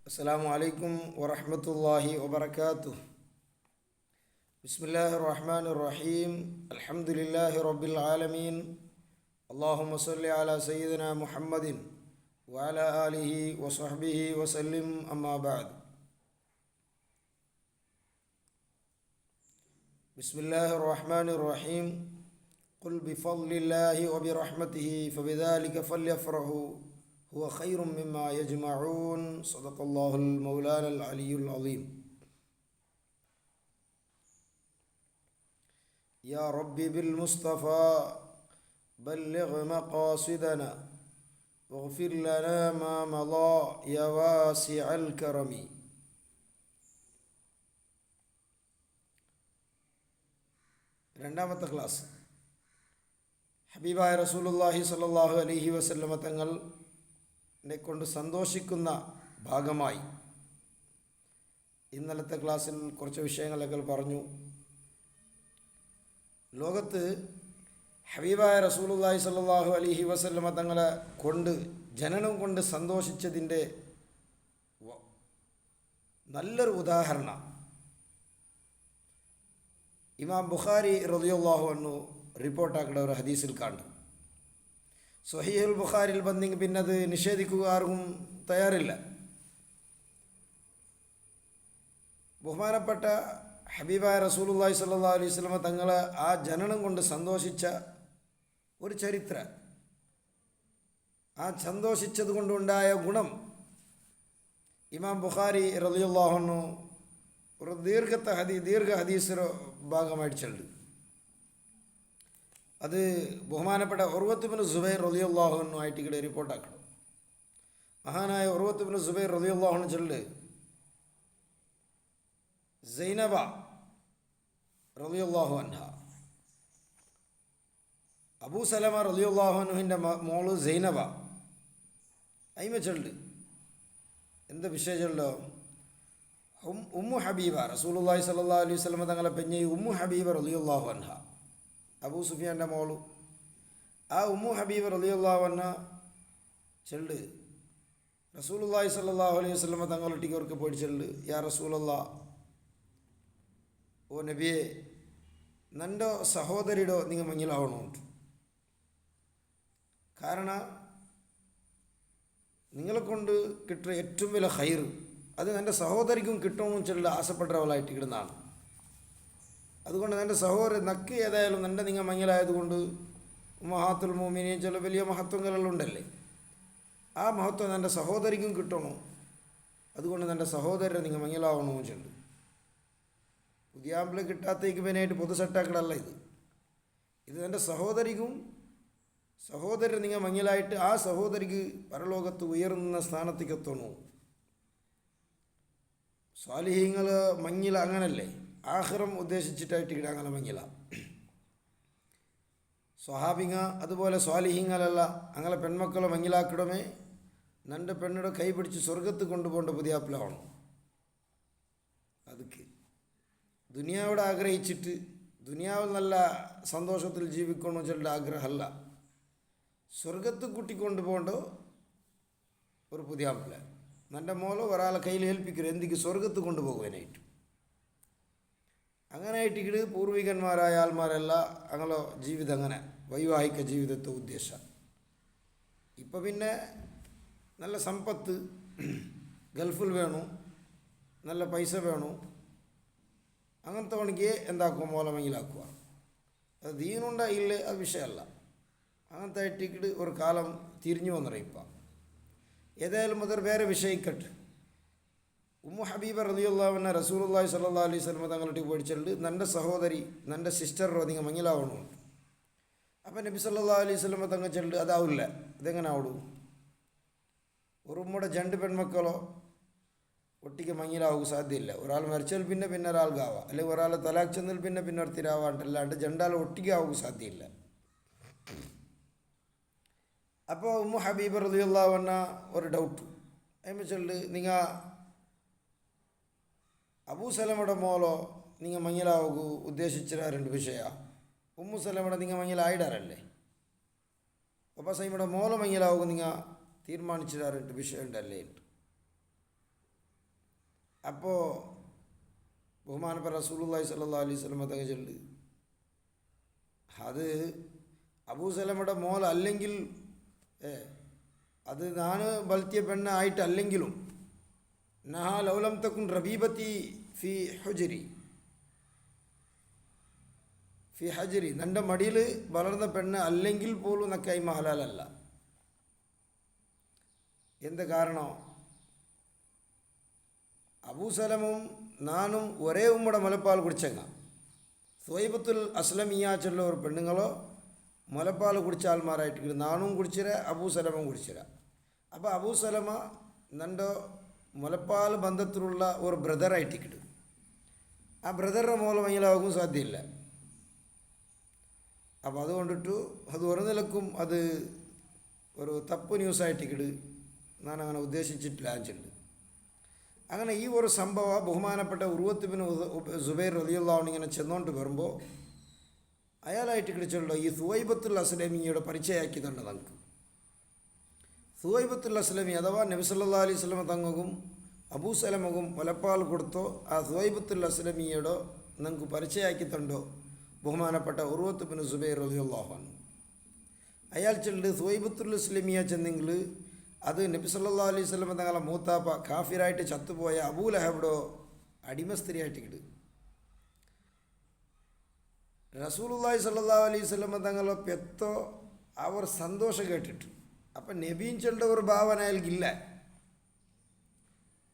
السلام عليكم ورحمة الله وبركاته. بسم الله الرحمن الرحيم. الحمد لله رب العالمين. اللهم صل على سيدنا محمد وعلى آله وصحبه وسلم. أما بعد. بسم الله الرحمن الرحيم. قل بفضل الله وبرحمته فبذلك فليفرحوا هو خير مما يجمعون. صدق الله المولانا العلي العظيم. يا ربي بالمصطفى بلغ مقاصدنا واغفر لنا ما مضى يا واسع الكرم. രണ്ടാമത്തെ ക്ലാസ് ഹബീബായ റസൂലുള്ളാഹി സ്വല്ലല്ലാഹു അലൈഹി വസല്ലമ തങ്ങൾ കൊണ്ട് സന്തോഷിക്കുന്ന ഭാഗമായി ഇന്നലത്തെ ക്ലാസ്സിൽ കുറച്ച് വിഷയങ്ങളൊക്കെ പറഞ്ഞു. ലോകത്ത് ഹബീബായ റസൂലുള്ളാഹി സ്വല്ലല്ലാഹു അലൈഹി വസല്ലമ തങ്ങളെ കൊണ്ട് ജനനം കൊണ്ട് സന്തോഷിച്ചതിൻ്റെ നല്ലൊരു ഉദാഹരണം ഇമാം ബുഖാരി റളിയല്ലാഹു അൻഹു റിപ്പോർട്ടാക്കുന്ന ഒരു ഹദീസിൽ കണ്ടു. സ്വഹീഹുൽ ബുഖാരിയിൽ വന്നെങ്കിൽ പിന്നെ അത് നിഷേധിക്കുക ആർക്കും തയ്യാറില്ല. ബഹുമാനപ്പെട്ട ഹബീബായ റസൂലുള്ളാഹി സ്വല്ലല്ലാഹു അലൈഹി വസല്ലമ തങ്ങളെ ആ ജനനം കൊണ്ട് സന്തോഷിച്ച ഒരു ചരിത്രം, ആ സന്തോഷിച്ചത് കൊണ്ടുണ്ടായ ഗുണം ഇമാം ബുഖാരി റളിയല്ലാഹു അൻഹു ഒരു ദീർഘ ഹദീസ് ഭാഗമായിട്ട് ചെല്ലു. അത് ബഹുമാനപ്പെട്ട ഉർവത്ത് ഇബ്നു സുബൈർ റളിയല്ലാഹു അൻഹു ആയിട്ട് ഇവിടെ റിപ്പോർട്ടാക്കണം. മഹാനായ ഉർവത്ത് ഇബ്നു സുബൈർ റളിയല്ലാഹു അൻഹു ചൊല്ല്, സൈനബ റളിയല്ലാഹു അൻഹ, അബൂ സലമ റളിയല്ലാഹു അൻഹുവിൻ്റെ മോള് സൈനബ, അയിമ ചൊല്ല് എന്താ വിഷയം ചൊല്ലോ, ഉമ്മു ഹബീബ റസൂലുള്ളാഹി സ്വല്ലല്ലാഹു അലൈഹി വസല്ലമ തങ്ങളെ പെഞ്ഞ ഉമ്മു ഹബീബ റളിയല്ലാഹു അൻഹ, അബൂ സുഫിയാൻ്റെ മോളു, ആ ഉമ്മു ഹബീബ് റളിയല്ലാഹു അൻഹ ചെല്ല് റസൂലുള്ളാഹി സ്വല്ലല്ലാഹു അലൈഹി വസല്ലമ തങ്ങളൊട്ടിക്ക് അവർക്ക് പോയിട്ട് ചെല്ല്, യാ റസൂലല്ലാഹ്, ഓ നബിയെ, നൻ്റെ സഹോദരിയുടെ നിങ്ങൾ മങ്ങിലാവണമുണ്ട്. കാരണം നിങ്ങളെ കൊണ്ട് കിട്ടുന്ന ഏറ്റവും വലിയ ഖൈർ അത് എൻ്റെ സഹോദരിക്കും കിട്ടണമെന്ന് ചെല്ല് ആശപ്പെട്ടവളായിട്ട് ഇടുന്നതാണ്. അതുകൊണ്ട് എൻ്റെ സഹോദരൻ നക്ക് ഏതായാലും എൻ്റെ നിങ്ങൾ മങ്ങിലായതുകൊണ്ട് മഹാത്തുൽ മോമിനിയും ചില വലിയ മഹത്വങ്ങളെല്ലാം ഉണ്ടല്ലേ, ആ മഹത്വം എൻ്റെ സഹോദരിക്കും കിട്ടണോ, അതുകൊണ്ട് എൻ്റെ സഹോദരനെ നിങ്ങൾ മങ്ങിലാവണമെന്ന് ചെല്ലു. പുതിയാമ്പിൾ കിട്ടാത്തേക്ക് പിന്നായിട്ട് പൊതുസെട്ടാക്കളല്ല ഇത് എൻ്റെ സഹോദരിക്കും സഹോദരൻ നിങ്ങൾ മങ്ങിലായിട്ട് ആ സഹോദരിക്ക് പരലോകത്ത് ഉയർന്ന സ്ഥാനത്തേക്ക് എത്തണോ. സ്വാലിഹീങ്ങൾ മങ്ങില അങ്ങനല്ലേ, ആഖിറം ഉദ്ദേശിച്ചിട്ടായിട്ട് ഇടാങ്ങനെ മങ്ങില. സ്വഹാബിങ്ങ അതുപോലെ സ്വാലിഹീങ്ങളല്ല അങ്ങനെ പെൺമക്കളെ മങ്ങിലാക്കിടമേ നൻ്റെ പെണ്ണിടെ കൈ പിടിച്ച് സ്വർഗത്ത് കൊണ്ടുപോകേണ്ട പുതിയാപ്പിലാവണം. അതൊക്കെ ദുനിയാവിടെ ആഗ്രഹിച്ചിട്ട് ദുനിയാവിൽ നല്ല സന്തോഷത്തിൽ ജീവിക്കണമെന്ന് വെച്ചാൽ ആഗ്രഹമല്ല, സ്വർഗത്ത് കൂട്ടിക്കൊണ്ട് പോകേണ്ട ഒരു പുതിയാപ്പില നൻ്റെ മോളോ ഒരാളെ കയ്യിൽ ഏൽപ്പിക്കരുത്, എന്തിക്ക് സ്വർഗത്ത് കൊണ്ടുപോകുവാനായിട്ട്. അങ്ങനെ ആയിട്ട് പൂർവികന്മാരായ ആൾമാരെല്ലാം അങ്ങനെ ജീവിതം അങ്ങനെ വൈവാഹിക ജീവിതത്തെ ഉദ്ദേശം. ഇപ്പം പിന്നെ നല്ല സമ്പത്ത് ഗൾഫിൽ വേണു, നല്ല പൈസ വേണു, അങ്ങനത്തെ പണിക്ക് എന്താക്കുക മോലമെങ്കിലാക്കുക. അത് ദീനുണ്ടാ ഇല്ലേ അത് വിഷയമല്ല. അങ്ങനത്തെ ആയിട്ട് ഒരു കാലം തിരിഞ്ഞു വന്നറിയും. ഇപ്പം ഏതായാലും അതൊരു വേറെ വിഷയിക്കട്ടെ. ഉമ്മു ഹബീബ റളിയല്ലാഹു അൻഹ റസൂലുള്ളാഹി സ്വല്ലല്ലാഹു അലൈഹി വസല്ലം തങ്ങളുടെ പഠിച്ചിട്ടുണ്ട്, നൻ്റെ സഹോദരി നൻ്റെ സിസ്റ്ററോ നിങ്ങൾ മങ്ങിലാവണമുണ്ട്. അപ്പം നബി സല്ലല്ലാഹു അലൈഹി വസല്ലം തങ്ങൾ ചെല്ല് അതാവില്ല, ഇതെങ്ങനെ ആവിടും, ഒരു ഉമ്മയുടെ രണ്ട് പെൺമക്കളോ ഒട്ടിക്ക് മങ്ങിലാവുക സാധ്യമില്ല. ഒരാൾ മരിച്ചാൽ പിന്നെ ഒരാൾക്കാവാം, അല്ലെങ്കിൽ ഒരാൾ തലാഖ് ചെന്നാൽ പിന്നെ ഒരുത്തിരാവാണ്ടല്ലാണ്ട് ജണ്ടാൽ ഒട്ടിക്കാവുക സാധ്യമില്ല. അപ്പോൾ ഉമ്മു ഹബീബ റളിയല്ലാഹു അൻഹ ഒരു ഡൗട്ട് അതിന് ചൊല്ല്, നിങ്ങൾ അബൂ സലമയുടെ മോളോ നിങ്ങൾ മങ്ങിലാവുക ഉദ്ദേശിച്ചിരാറുണ്ട് വിഷയ, ഉമ്മു സലമയുടെ നിങ്ങൾ മങ്ങിലായിടാറല്ലേ, അപ്പോൾ സൈമയുടെ മോളോ മങ്ങിലാവുക നിങ്ങൾ തീരുമാനിച്ചിരാറുണ്ട് വിഷയം ഉണ്ടല്ലേ. അപ്പോൾ ബഹുമാനപ്പെട്ട റസൂലുള്ളാഹി സ്വല്ലല്ലാഹു അലൈഹി വസല്ലം തങ്ങൾ ചൊല്ലി, അത് അബൂസലമയുടെ മോൾ അല്ലെങ്കിൽ അത് ഞാൻ ബൽത്തിയ പെണ്ണായിട്ടല്ലെങ്കിലും നഹ ലൗലം തക്കുൻ റബീബത്തി ഫി ഹജരി എൻ്റെ മടിയിൽ വളർന്ന പെണ്ണ് അല്ലെങ്കിൽ പോലും നക്കായി ഹലാലല്ല. എന്ത് കാരണം? അബൂസലമും നാനും ഒരേ ഉമ്മയുടെ മുലപ്പാൽ കുടിച്ചങ്ങ. സുവൈബത്തുൽ അസ്ലമിയാച്ചുള്ള ഒരു പെണ്ണുങ്ങളോ മുലപ്പാൽ കുടിച്ച ആൾമാരായിട്ട് നാനും കുടിച്ചിര, അബൂസലമും കുടിച്ചിര. അപ്പോൾ അബൂസലമ നൻ്റെ മുലപ്പാൽ ബന്ധത്തിലുള്ള ഒരു ബ്രദറായിട്ടിക്കിട്ട് ആ ബ്രദറിൻ്റെ മൂലം മങ്ങിലാകും സാധ്യമില്ല. അപ്പോൾ അതുകൊണ്ടിട്ട് അത് ഒരു നിലക്കും അത് ഒരു തപ്പ് ന്യൂസായിട്ടിക്കിട് ഞാൻ അങ്ങനെ ഉദ്ദേശിച്ചിട്ടില്ല ആഞ്ചുണ്ട്. അങ്ങനെ ഈ ഒരു സംഭവം ബഹുമാനപ്പെട്ട ഉർവത്ത് ബിൻ സുബൈർ റളിയല്ലാഹു അൻഹു ഇങ്ങനെ ചെന്നുകൊണ്ട് വരുമ്പോൾ അയാളായിട്ട് കിടിച്ചുള്ള ഈ സുവൈബത്തുൽ അസ്ലമിയുടെ പരിചയമാക്കി തന്നെ നമുക്ക്. സുവൈബത്തുൽ അസ്ലമി അഥവാ നബി സല്ലല്ലാഹു അലൈഹി വസല്ലം തങ്ങൾക്കും അബൂസലമകും മുലപ്പാൽ കൊടുത്തോ ആ സുവൈബത്തുൽ അസ്ലമിയോടോ നിങ്ങൾക്ക് പരിചയമാക്കി തണ്ടോ ബഹുമാനപ്പെട്ട ഉർവത്ത് ബിൻ സുബൈർ റളിയല്ലാഹു അൻഹു. അയാൾ ചെല്ല് സുവൈബത്തുൽ അസ്ലമിയ ചെന്നെങ്കിൽ അത് നബി സല്ലല്ലാഹു അലൈഹി വസല്ലം തങ്ങളെ മൂത്താപ്പ കാഫിറായിട്ട് ചത്തുപോയ അബൂലഹബിടോ അടിമ സ്ത്രീയായിട്ട് കിട്. റസൂലുള്ളാഹി സ്വല്ലല്ലാഹു അലൈഹി വസല്ലം തങ്ങളെ പെത്തോ അവർ സന്തോഷം കേട്ടിട്ട് അപ്പം നബീൻ ചെണ്ട ഒരു ഭാവന അയാൾക്കില്ല.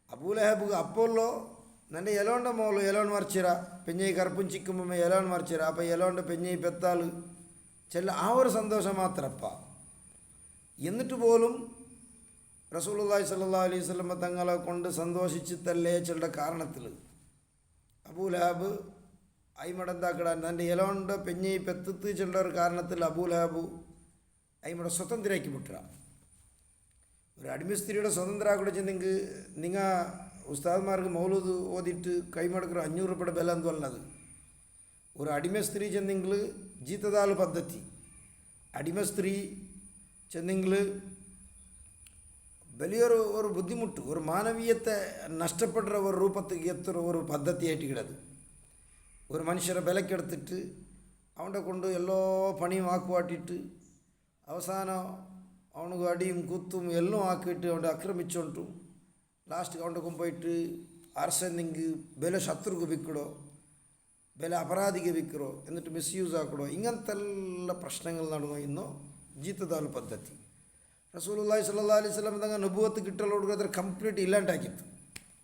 അബൂലഹബ് അപ്പോളോ നൻ്റെ എലോണ്ട മോള് എലോൺ മറിച്ചിര പെഞ്ഞൈ കറുപ്പും ചിക്കുമ്പോൾ എലോൺ മറിച്ചിര അപ്പം എലോണ്ട പെഞ്ഞൈ പെത്താൾ ചെല്ല ആ ഒരു സന്തോഷം മാത്രപ്പ. എന്നിട്ട് പോലും റസൂലുള്ളാഹി സ്വല്ലല്ലാഹു അലൈഹി വസല്ലം തങ്ങളെ കൊണ്ട് സന്തോഷിച്ചിട്ടല്ലേ ചെല്ല കാരണത്തിൽ അബൂലഹബ് അയിമടെന്താക്കിടാൻ തൻ്റെ എലോണ്ട പെഞ്ഞൈ പെത്തത്ത് ചെല്ല ഒരു കാരണത്തിൽ അബൂലഹബ് അയിമടെ സ്വതന്ത്രമാക്കി വിട്ടുക. ഒരു അടിമസ്ത്രീയുടെ സ്വതന്ത്രമാക്കി ചെന്നെങ്കിൽ നിങ്ങൾ ഉസ്താദ്മാർക്ക് മൗലൂദ് ഓതിയിട്ട് കൈമടക്കുന്ന 500 രൂപയുടെ വില എന്തോ അല്ലത്. ഒരു അടിമ സ്ത്രീ ചെന്നെങ്കിൽ ജീതദാൽ പദ്ധതി അടിമ സ്ത്രീ ചെന്നെങ്കിൽ വലിയൊരു ഒരു ബുദ്ധിമുട്ട് ഒരു മാനവീയത്തെ നഷ്ടപ്പെട്ട ഒരു രൂപത്തേക്ക് എത്ര ഒരു പദ്ധതിയായിട്ട് കിടത്. ഒരു മനുഷ്യരെ വിലക്കെടുത്തിട്ട് അവൻ്റെ കൊണ്ട് എല്ലാ പണിയും ആക്കുവാട്ടിയിട്ട് അവസാനം അവനക്ക് അടിയും കുത്തും എല്ലാം ആക്കിയിട്ട് അവൻ്റെ ആക്രമിച്ചോണ്ടും ലാസ്റ്റ് അവൻ്റെ കൊണ്ടുപോയിട്ട് അർസെന്നെങ്കിൽ വില ശത്രുക്ക് വിൽക്കടോ വില അപരാധിക്ക് വിൽക്കറോ എന്നിട്ട് മിസ്യൂസ് ആക്കടോ ഇങ്ങനത്തെ എല്ലാ പ്രശ്നങ്ങൾ നടന്നു ഇന്നോ ജീതദാൽ പദ്ധതി. റസൂലുള്ളാഹി സ്വല്ലല്ലാഹു അലൈഹി വസല്ലം തങ്ങൾ നബുവത്ത് കിട്ടലോട് അത്ര കംപ്ലീറ്റ് ഇല്ലാണ്ടാക്കിತ್ತು.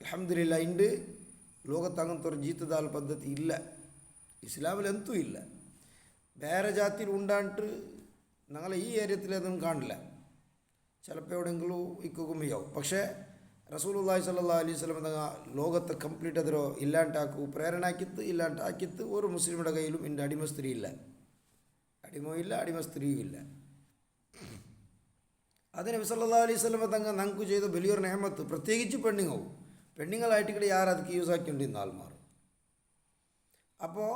അൽഹംദുലില്ലാഹ് ഇണ്ട് ലോകത്ത് അങ്ങനത്തെ ഒരു ജീതദാൽ പദ്ധതി ഇല്ല, ഇസ്ലാമിൽ എന്തും ഇല്ല. വേറെ ജാതിയിൽ ഉണ്ടായിട്ട് ഞങ്ങളെ ഈ ഏരിയത്തിലൊന്നും കാണില്ല, ചിലപ്പോൾ എവിടെയെങ്കിലും ഇക്കുകുമ്പയാവും. പക്ഷേ റസൂലുള്ളാഹി സ്വല്ലല്ലാഹു അലൈഹി വസല്ലം തങ്ങൾ ലോകത്തെ കംപ്ലീറ്റ് അതിരോ ഇല്ലാണ്ടാക്കൂ പ്രേരണാക്കിത്ത് ഇല്ലാണ്ടാക്കിത്ത് ഒരു മുസ്ലിമുടെ കയ്യിലും എൻ്റെ അടിമ സ്ത്രീ ഇല്ല, അടിമയും ഇല്ല അടിമ സ്ത്രീയും ഇല്ല. അത് നബി സല്ലല്ലാഹു അലൈഹി വസല്ലം തങ്ങൾ ഞങ്ങൾക്ക് ചെയ്ത വലിയൊരു നിഅമത്ത്. പ്രത്യേകിച്ച് പെണ്ണുങ്ങളായിട്ട് യാരതൊക്കെ യൂസ് ആക്കിക്കൊണ്ടിരുന്ന ആൾമാർ. അപ്പോൾ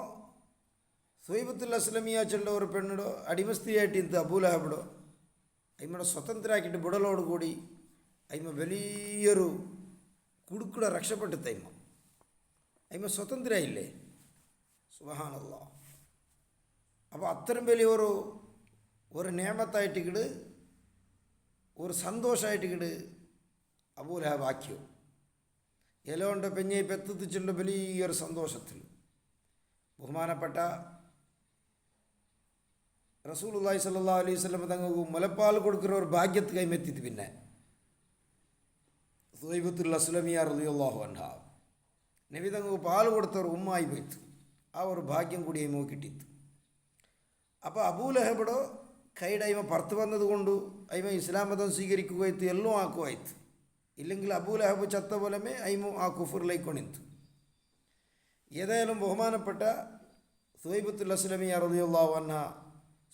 സുവൈബത്തുൽ അസ്ലമിയ ചെണ്ട ഒരു പെണ്ണിടോ അടിമ സ്ത്രീയായിട്ട് ഇന്ന് അബൂലഹബിടോ അയിമടെ സ്വതന്ത്രമാക്കിയിട്ട് ബുടലോട് കൂടി അയിമ വലിയൊരു കുടുക്കുടെ രക്ഷപ്പെട്ടിട്ട് അയിമ സ്വതന്ത്രയില്ലേ, സുബ്ഹാനല്ലാഹ്. അപ്പോൾ അത്രയും വലിയൊരു നിയമത്തായിട്ടിക്കിട് ഒരു സന്തോഷമായിട്ടിക്കിട് അബൂലഹബ് ആക്കിയോ. എലോണ്ട് പെഞ്ഞൈ പെത്തിച്ചുണ്ട് വലിയൊരു സന്തോഷത്തിൽ ബഹുമാനപ്പെട്ട റസൂലുള്ളാഹി സ്വല്ലല്ലാഹു അലൈഹി വസല്ലം തങ്ങൾക്ക് മുലപ്പാൽ കൊടുക്കുന്ന ഒരു ഭാഗ്യത്ത് കൈമെത്തിത്ത്. പിന്നെ സുവൈബത്തുൽ അസ്ലമിയ റളിയല്ലാഹു അൻഹ നബി തങ്ങൾക്ക് പാൽ കൊടുത്തവർ ഉമ്മായി പോയിത്ത് ആ ഒരു ഭാഗ്യം കൂടി അയിമ കിട്ടിത്ത്. അപ്പോൾ അബൂലഹബിടോ കൈയുടെ അയിമ പുറത്ത് വന്നത് കൊണ്ട് അയിമ ഇസ്ലാം മതം സ്വീകരിക്കുകയായിട്ട് എല്ലാം ആക്കുമായിത്ത്. ഇല്ലെങ്കിൽ അബൂലഹബ് ചത്ത പോലമേ അയിമ ആ കുഫറിലേക്ക് കൊണിത്ത്. ഏതായാലും ബഹുമാനപ്പെട്ട സുവൈബത്തുൽ അസ്ലമിയ റളിയല്ലാഹു അൻഹ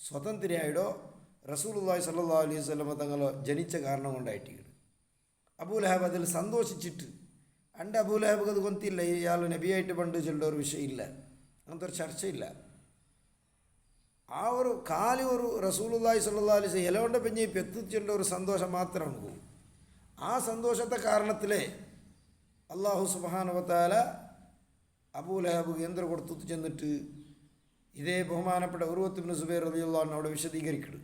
സ്വതന്ത്രയായിടോ റസൂലുള്ളാഹി സ്വല്ലല്ലാഹു അലൈഹി വസല്ലം തങ്ങൾ ജനിച്ച കാരണം കൊണ്ടായിട്ട് അബൂലഹബ് അതിൽ സന്തോഷിച്ചിട്ട് എൻ്റെ അബൂലഹബ് അത് കൊന്തില്ല ഇയാൾ നബിയായിട്ട് പണ്ട് ചെല്ലേണ്ട ഒരു വിഷയമില്ല, അങ്ങനത്തെ ഒരു ചർച്ചയില്ല. ആ ഒരു കാലി ഒരു റസൂലുള്ളാഹി സ്വല്ലല്ലാഹു അലൈഹി വസല്ലം എലോണ്ട പെഞ്ഞി പെത്തിച്ചേണ്ട ഒരു സന്തോഷം മാത്രമാണ് പോകും. ആ സന്തോഷത്തെ കാരണത്തിലേ അള്ളാഹു സുബ്ഹാനഹു വ തആല അബൂലഹബ് എന്തൊരു കൊടുത്തു ചെന്നിട്ട് ഇതേ ബഹുമാനപ്പെട്ട ഉർവത്ത് ഇബ്നു സുബൈർ റളിയല്ലാഹു അൻഹു അവിടെ വിശദീകരിക്കുന്നു.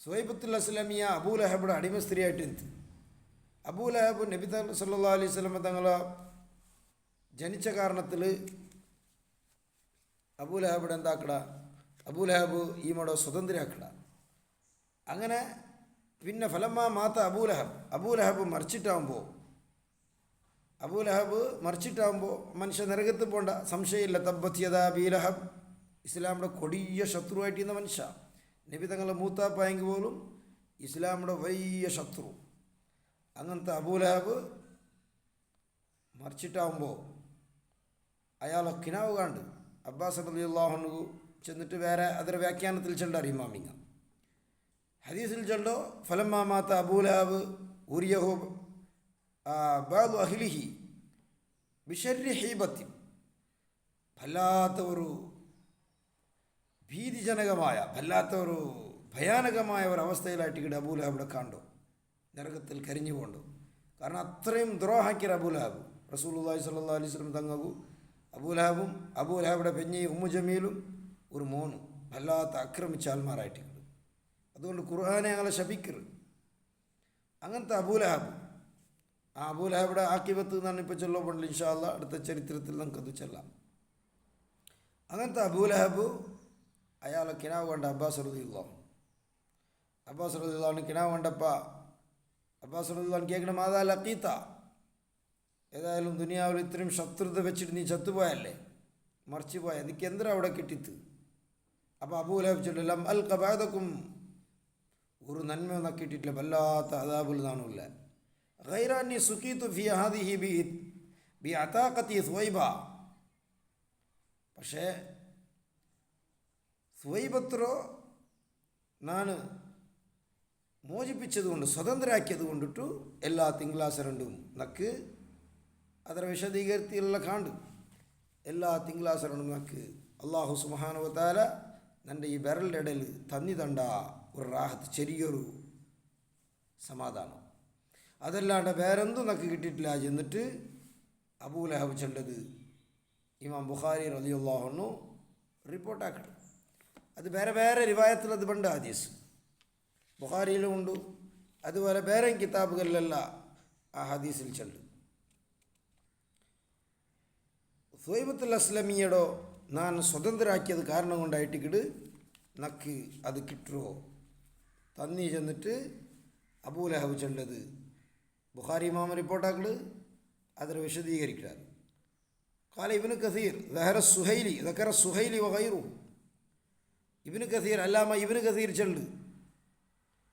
സുഹൈബത്തുൽ അസ്ലമിയ അബൂലഹബിയുടെ അടിമ സ്ത്രീയായിട്ട് എന്ത് അബൂലഹബ് നബി സല്ലല്ലാഹു അലൈഹി വസല്ലം തങ്ങളെ ജനിച്ച കാരണത്തിൽ അബൂലഹബിയുടെ എന്താക്കട അബൂലഹബ് ഈമോടെ സ്വതന്ത്രയാക്കട. അങ്ങനെ പിന്നെ ഫലമ്മ മാത്ത അബൂലഹബ് മറിച്ചിട്ടാകുമ്പോൾ മനുഷ്യ നരകത്ത് പോണ്ട സംശയമില്ല. തബ്ബത് യദാ അബീ ലഹബ്, ഇസ്ലാമിൻ്റെ കൊടിയ ശത്രുവായിട്ടിരുന്ന മനുഷ്യ, നബി തങ്ങളെ മൂത്താപ്പായെങ്കിൽ പോലും ഇസ്ലാമിൻ്റെ വലിയ ശത്രു. അങ്ങനത്തെ അബൂലഹബ് മറിച്ചിട്ടാകുമ്പോൾ അയാളെ കിനാവ് കണ്ട് അബ്ബാസ് റളിയല്ലാഹു അൻഹു ചെന്നിട്ട് വേറെ അതിൻ്റെ വ്യാഖ്യാനത്തിൽ ചെണ്ട ഇമാമിങ്ങ ഹദീസിൽ ചെണ്ടോ ഫലമ്മ മാത്ത അബൂലഹബ് ഉരിയഹു ബാദു അഹ്ലിഹി ബിശർരി ഹീബത്തിൻ, വല്ലാത്ത ഒരു ഭീതിജനകമായ വല്ലാത്ത ഒരു ഭയാനകമായ ഒരു അവസ്ഥയിലായിട്ട് ഇവിടെ അബൂലഹബിടെ കണ്ടു, നരകത്തിൽ കരിഞ്ഞു കൊണ്ടു. കാരണം അത്രയും ദ്രോഹാക്കിയ അബൂലഹബ് റസൂലുള്ളാഹി സ്വല്ലല്ലാഹു അലൈഹി വസല്ലം തങ്ങൾക്കും അബൂലഹബും അബൂലഹബിയുടെ പെഞ്ഞയും ഉമ്മു ജമീലും ഒരു മോനും വല്ലാത്ത ആക്രമിച്ച ആൾമാരായിട്ടുണ്ട്. അതുകൊണ്ട് ഖുർആനെ ഞങ്ങളെ ശപിക്കരുത്. അങ്ങനത്തെ അബൂലഹബ്, ആ അബൂലഹബിയുടെ ആക്കിബത്ത് എന്നാണ് ഇപ്പോൾ ചൊല്ലപ്പെടുന്നത്. ഇൻഷാ അല്ലാഹ് അടുത്ത ചരിത്രത്തിൽ നമുക്കത് ചെല്ലാം. അങ്ങനത്തെ അബൂലഹബ് അയാളെ കിനാവ് കണ്ട അബ്ബാസ് റളിയല്ലാഹു കിനാവ് കണ്ടപ്പോൾ അബ്ബാസ് റളിയല്ലാഹു കേൾക്കണം, മാതാ ലഖീത, ഏതായാലും ദുനിയാവിൽ ഇത്രയും ശത്രുത വെച്ചിട്ട് നീ ചത്തുപോയല്ലേ, മറിച്ചു പോയ, എനിക്ക് എന്തിനാ അവിടെ കിട്ടിത്ത്. അപ്പോൾ അബൂലഹബ് ചൊല്ലാം അൽ കബാദക്കും, ഒരു നന്മയൊന്നും കിട്ടിയിട്ടില്ല, വല്ലാത്ത അദാബുൽ നാണുല്ല. ഗൈറാനി സുഖീത്തു ഫി ഹാദിഹി ബി അതാഖത്തി സുവൈബ, പക്ഷേ സുവൈബത്രോ ನಾನು മോചിപ്പിച്ചതുകൊണ്ട് സ്വതന്ത്രരാക്കിയത് കൊണ്ടിട്ടു എല്ലാ തിങ്കളാഴ്ച രണ്ടും നക്ക് ಅದರ വിശദീകരിത്തിയുള്ള കാണ്ട് എല്ലാ തിങ്കളാഴ്ച രണ്ടും നക്ക് അള്ളാഹു സുബ്ഹാനഹു വ തആല എൻ്റെ ഈ വിരലിൻ്റെ ഇടയിൽ തന്നിതണ്ട ഒരു റാഹത്ത്, ചെറിയൊരു സമാധാനം, അതല്ലാണ്ട് വേറെന്തും നക്ക് കിട്ടിയിട്ടില്ല. എന്നിട്ട് അബൂലഹബ് ചെണ്ടത് ഇമാം ബുഖാരി റളിയല്ലാഹു അൻഹു റിപ്പോർട്ടാക്കണം. അത് വേറെ വേറെ റിവായത്തിൽ അത് പണ്ട് ഹദീസ് ബുഖാരിയിലും ഉണ്ട്, അതുപോലെ വേറെ കിതാബുകളിലല്ല ആ ഹദീസിൽ ചെല്ലും. സുഹൈബത്തുൽ അസ്ലമിയടോ ನಾನು സ്വതന്ത്രരാക്കിയത് കാരണം കൊണ്ടായിട്ടിക്കിട് നക്ക് അത് കിട്ടുമോ തന്നി ചെന്നിട്ട് അബൂലഹബ് ചെണ്ടത് ബുഖാരി ഇമാം റിപ്പോർട്ടാക്കൾ അതിൽ വിശദീകരിക്കാറ്. قال ابن كثير ظهر السهيلي ذكر السهيلي وغيره. ഇബ്നു കസീർ അല്ലാമ ഇബ്നു കസീർ ചെണ്ട്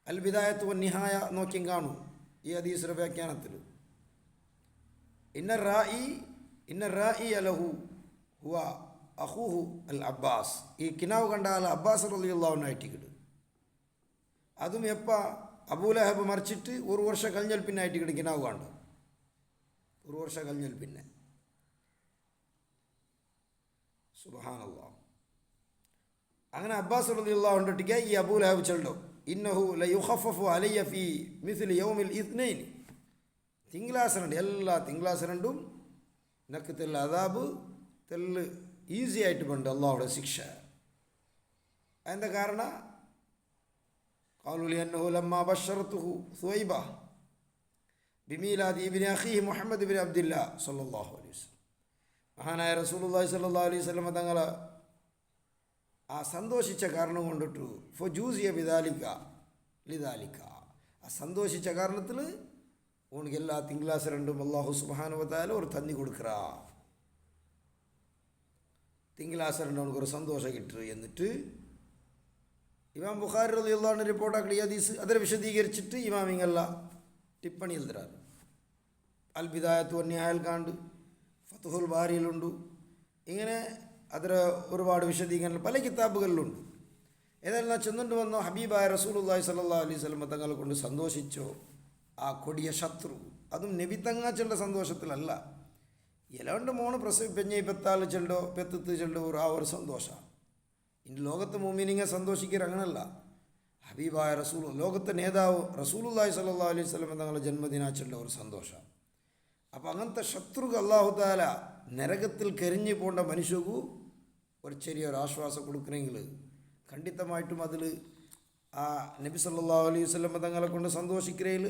അൽ ബിദായത്ത് വൻ നിഹായ നോക്കിയും കാണും ഈ ഹദീസിന്റെ വ്യാഖ്യാനത്തിൽ ഇന്ന റായി അലഹു ഹുവ അഖൂഹു അൽ അബ്ബാസ്, ഈ കിനാവ് കണ്ട ആൾ അബ്ബാസ് റളിയല്ലാഹു അൻഹു ആയിട്ടിക്കിട്. അതും എപ്പോൾ അബൂലഹബ് മറിച്ചിട്ട് ഒരു വർഷം കഴിഞ്ഞാൽ പിന്നെ ആയിട്ടിക്കിട് കിനാവ് കണ്ടു, ഒരു വർഷം കഴിഞ്ഞാൽ പിന്നെ. സുബ്ഹാനല്ലാഹ്. അങ്ങനെ അബ്ബാസ് റളിയല്ലാഹു അൻഹു ഒട്ടിക്കുക ഈ അബൂലഹബ് ചെല്ലോ ഇന്നഹു ലയുഖഫഫു അലയ്യ ഫീ മിസ്ലി യൗമിൽ ഇത്നൈൻ, തിങ്കളാഴ്ച രണ്ട് എല്ലാ തിങ്കളാഴ്ച രണ്ടും നക്ക് തെല്ല് അദാബ് തെല്ല് ഈസി ആയിട്ട് പണ്ട് അള്ളാഹുടെ ശിക്ഷ. അതിൻ്റെ കാരണം ഖാലു ലിഅന്നഹു ലമ്മാ ബശറതുഹു സുവൈബ ബിമീലാദി ഇബ്നി അഖീഹി മുഹമ്മദ് ഇബ്നി അബ്ദില്ലാഹ് സ്വല്ലല്ലാഹു അലൈഹി വസല്ലം, മഹാനായ റസൂലുള്ളാഹി സ്വല്ലല്ലാഹു അലൈഹി വസല്ലം തങ്ങൾ ആ സന്തോഷിച്ച കാരണം കൊണ്ടിട്ടു ഫജൂസിയ ബിദാലിക ലിദാലിക, ആ സന്തോഷിച്ച കാരണത്തിൽ ഉനക്ക് എല്ലാ തിങ്കളാഴ്ച രണ്ടും അല്ലാഹു സുബ്ഹാനഹു വ തആല ഒരു തന്നി കൊടുക്കറാ, തിങ്കളാഴ്ച രണ്ടും ഉനക്ക് ഒരു സന്തോഷം കിട്ടു. എന്നിട്ട് ഇമാം ബുഖാരി റളിയല്ലാഹു അൻഹു റിപ്പോർട്ടാക്കി ഹദീസ് അതിനെ വിശദീകരിച്ചിട്ട് ഇമാമിങ്ങല്ല ടിപ്പണി എഴുതുறாரு. അൽ ബിദായത്ത് വൻ നിഹായയിൽ കാണ്ട് ഫത്ഹുൽ ബാരിയിലുണ്ട്, ഇങ്ങനെ അതിൽ ഒരുപാട് വിശദീകരണം പല കിതാബുകളിലുണ്ട്. ഏതെല്ലാം ചെന്നിട്ട് വന്നോ ഹബീബായ റസൂലുള്ളാഹി സ്വല്ലല്ലാഹു അലൈഹി വസല്ലം തങ്ങളെ കൊണ്ട് സന്തോഷിച്ചോ ആ കൊടിയ ശത്രു, അതും നബി തങ്ങാച്ചൻ്റെ സന്തോഷത്തിലല്ല, എല്ലാണ്ട് മോണ് പെഞ്ഞ പെത്താല് ചെണ്ടോ പെത്തത്ത് ചെണ്ടോ ആ ഒരു സന്തോഷമാണ്. ഇനി ലോകത്തെ മുഅ്മിനീങ്ങൾ സന്തോഷിക്കുക അങ്ങനല്ല, ഹബീബായ ലോകത്തെ നേതാവ് റസൂലുള്ളാഹി സ്വല്ലല്ലാഹു അലൈഹി വസല്ലം തങ്ങളുടെ ജന്മദിനാച്ചൻ്റെ ഒരു സന്തോഷമാണ്. അപ്പം അങ്ങനത്തെ ശത്രുക്ക് അള്ളാഹു താല നരകത്തിൽ കരിഞ്ഞു പോകേണ്ട മനുഷ്യക്ക് ഒരു ചെറിയൊരു ആശ്വാസം കൊടുക്കണമെങ്കിൽ ഖണ്ഡിതമായിട്ടും അതിൽ ആ നബി സല്ലല്ലാഹു അലൈഹി വസല്ലം തങ്ങളെ കൊണ്ട് സന്തോഷിക്കുന്നതിൽ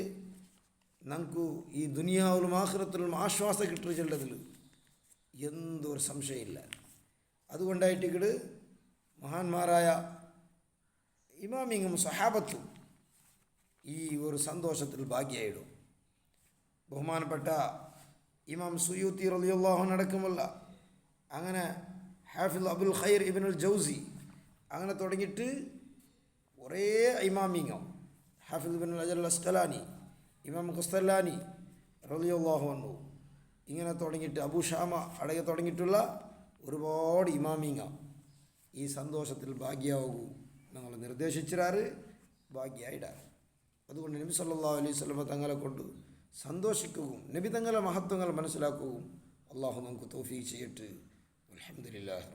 നമുക്ക് ഈ ദുനിയാവിലും ആഖിറത്തിലും ആശ്വാസം കിട്ടുന്നതിൽ എന്തൊരു സംശയമില്ല. അതുകൊണ്ടായിട്ട് മഹാന്മാരായ ഇമാമിങ്ങും സഹാബത്തും ഈ ഒരു സന്തോഷത്തിൽ ഭാഗ്യമായിടും. ബഹുമാനപ്പെട്ട ഇമാം സുയൂത്തി റളിയല്ലാഹു അൻഹു അടക്കമുള്ള അങ്ങനെ ഹാഫിൽ അബുൽ ഖൈർ ഇബ്നുൽ ജൗസി അങ്ങനെ തുടങ്ങിയിട്ട് കുറേ ഇമാമിങ്ങും ഹാഫിൽ ഇബ്നുൽ ഹജർ അൽ അസ്ഖലാനി, ഇമാം ഖസ്തലാനി റളിയല്ലാഹു അൻഹു ഇങ്ങനെ തുടങ്ങിയിട്ട് അബൂ ഷാമ അടങ്ങി തുടങ്ങിയിട്ടുള്ള ഒരുപാട് ഇമാമിങ്ങ ഈ സന്തോഷത്തിൽ ഭാഗ്യമാകൂ ഞങ്ങൾ നിർദ്ദേശിച്ചിരാറ് ഭാഗ്യമായിടാറ്. അതുകൊണ്ട് നബി സല്ലല്ലാഹു അലൈഹി വസല്ലം തങ്ങളെ കൊണ്ട് സന്തോഷിക്കുകയും നബി തങ്ങളെ മഹത്വങ്ങൾ മനസ്സിലാക്കുകയും അള്ളാഹു നമുക്ക് തൗഫീഖ് ചെയ്യട്ടെ. അൽഹംദുലില്ലാഹി.